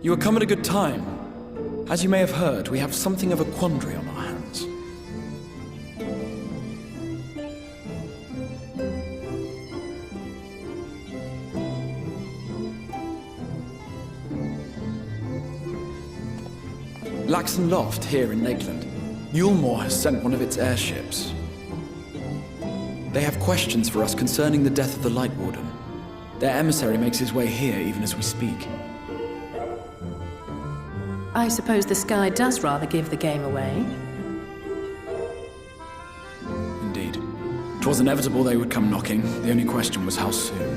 You have come at a good time. As you may have heard, we have something of a quandary on our hands. Laxon Loft, here in Lakeland. Yulmore has sent one of its airships. They have questions for us concerning the death of the Light Warden. Their emissary makes his way here even as we speak. I suppose the sky does rather give the game away. Indeed. 'Twas inevitable they would come knocking. The only question was how soon.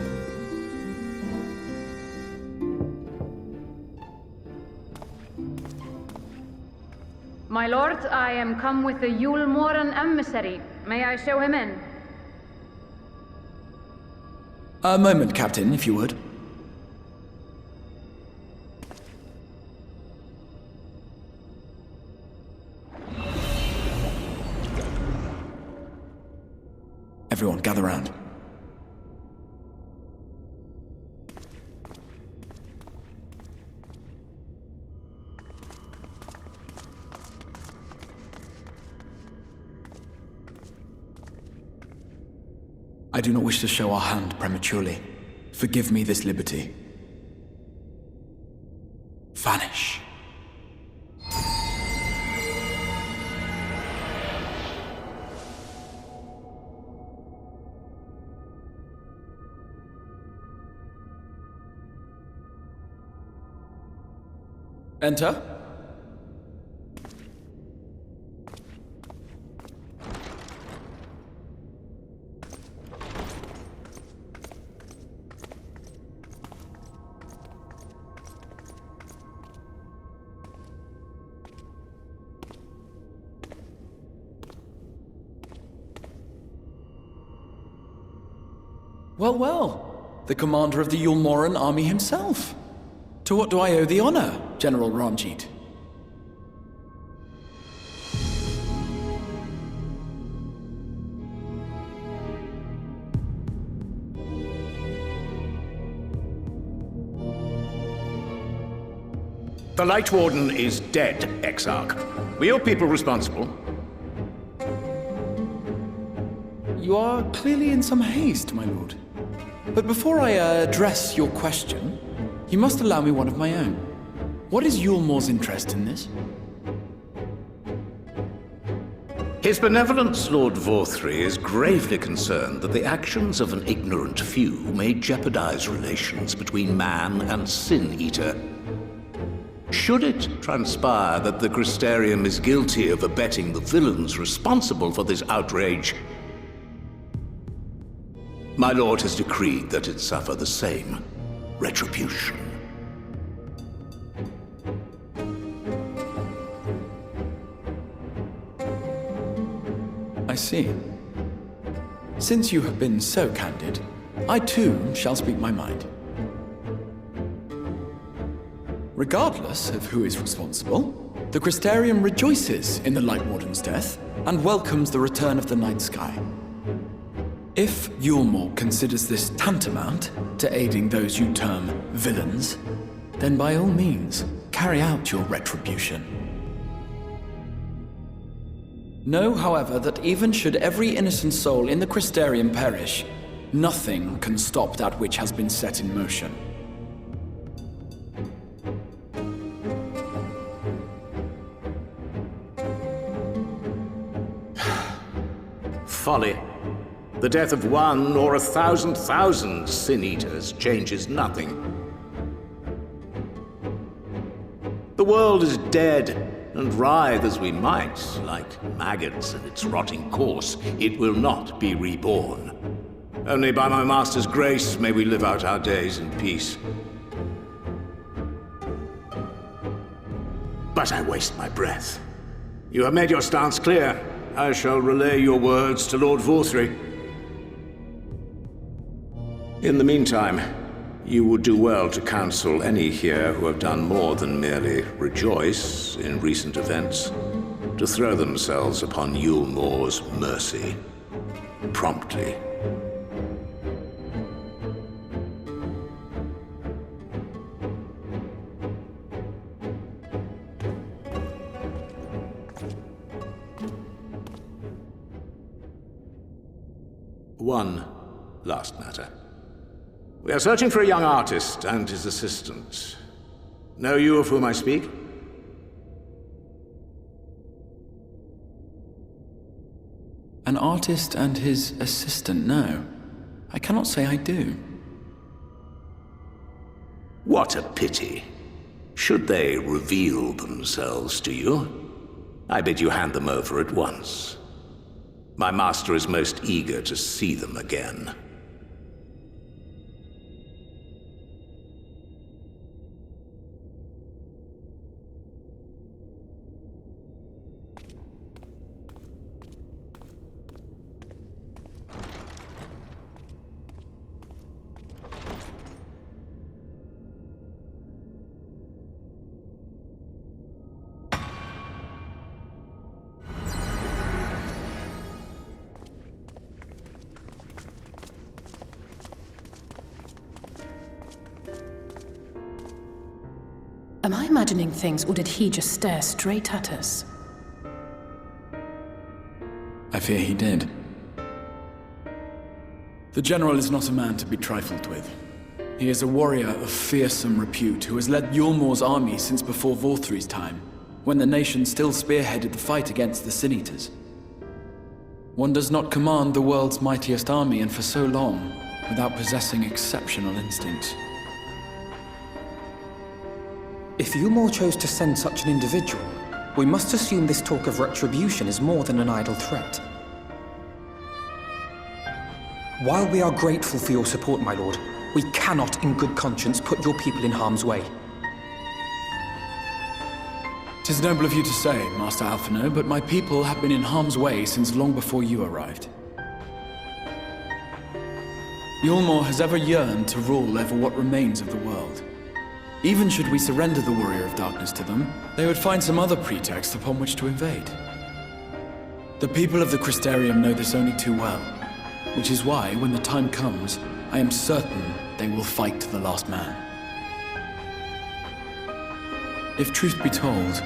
My lord, I am come with the Yulmoran emissary. May I show him in? A moment, Captain, if you would. Everyone, gather round. I do not wish to show our hand prematurely. Forgive me this liberty. Vanish. Enter. Well, well. The commander of the Yulmoran army himself. To what do I owe the honor, General Ranjit? The Light Warden is dead, Exarch. Were your people responsible? You are clearly in some haste, my lord. But before I address your question, you must allow me one of my own. What is Yulmore's interest in this? His benevolence, Lord Vorthry, is gravely concerned that the actions of an ignorant few may jeopardize relations between man and Sin-Eater. Should it transpire that the Crystarium is guilty of abetting the villains responsible for this outrage, my lord has decreed that it suffer the same. retribution. I see. Since you have been so candid, I too shall speak my mind. Regardless of who is responsible, the Crystarium rejoices in the Light Warden's death and welcomes the return of the night sky. If Yulmore considers this tantamount to aiding those you term villains, then by all means, carry out your retribution. Know, however, that even should every innocent soul in the Crystarium perish, nothing can stop that which has been set in motion. Folly. The death of one or 1,000,000 Sin-Eaters changes nothing. The world is dead, and writhe as we might, like maggots in its rotting course, it will not be reborn. Only by my master's grace may we live out our days in peace. But I waste my breath. You have made your stance clear. I shall relay your words to Lord Vorthry. In the meantime, you would do well to counsel any here who have done more than merely rejoice in recent events, to throw themselves upon Yulmore's mercy, promptly. One last matter. We are searching for a young artist and his assistant. Know you of whom I speak? An artist and his assistant, no. I cannot say I do. What a pity. Should they reveal themselves to you, I bid you hand them over at once. My master is most eager to see them again. Am I imagining things, or did he just stare straight at us? I fear he did. The General is not a man to be trifled with. He is a warrior of fearsome repute who has led Yulmore's army since before Vorthry's time, when the nation still spearheaded the fight against the Sin-Eaters. One does not command the world's mightiest army, and for so long, without possessing exceptional instincts. If Yulmore chose to send such an individual, we must assume this talk of retribution is more than an idle threat. While we are grateful for your support, my lord, we cannot in good conscience put your people in harm's way. 'Tis noble of you to say, Master Alphino, but my people have been in harm's way since long before you arrived. Yulmore has ever yearned to rule over what remains of the world. Even should we surrender the Warrior of Darkness to them, they would find some other pretext upon which to invade. The people of the Crystarium know this only too well, which is why, when the time comes, I am certain they will fight to the last man. If truth be told,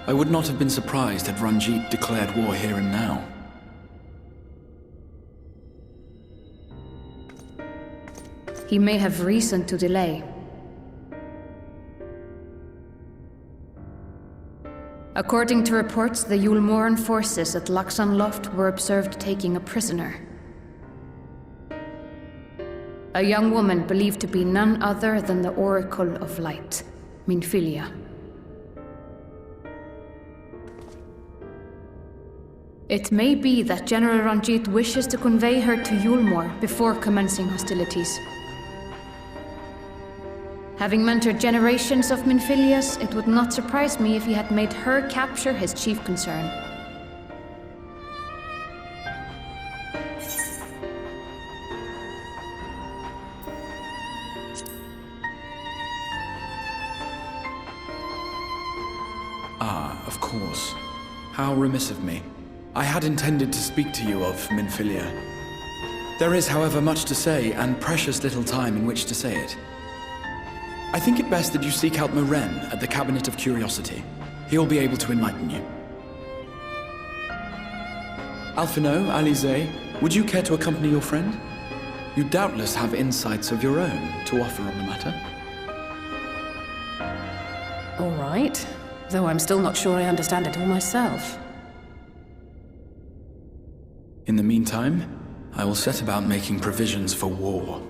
I would not have been surprised had Ranjit declared war here and now. He may have reason to delay. According to reports, the Yulmoran forces at Laxan Loft were observed taking a prisoner. A young woman believed to be none other than the Oracle of Light, Minfilia. It may be that General Ranjit wishes to convey her to Yulmore before commencing hostilities. Having mentored generations of Minfilias, it would not surprise me if he had made her capture his chief concern. Of course. How remiss of me. I had intended to speak to you of Minfilia. There is, however, much to say, and precious little time in which to say it. I think it best that you seek out Moren at the Cabinet of Curiosity. He will be able to enlighten you. Alphino, Alize, would you care to accompany your friend? You doubtless have insights of your own to offer on the matter. All right. Though I'm still not sure I understand it all myself. In the meantime, I will set about making provisions for war.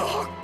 dark.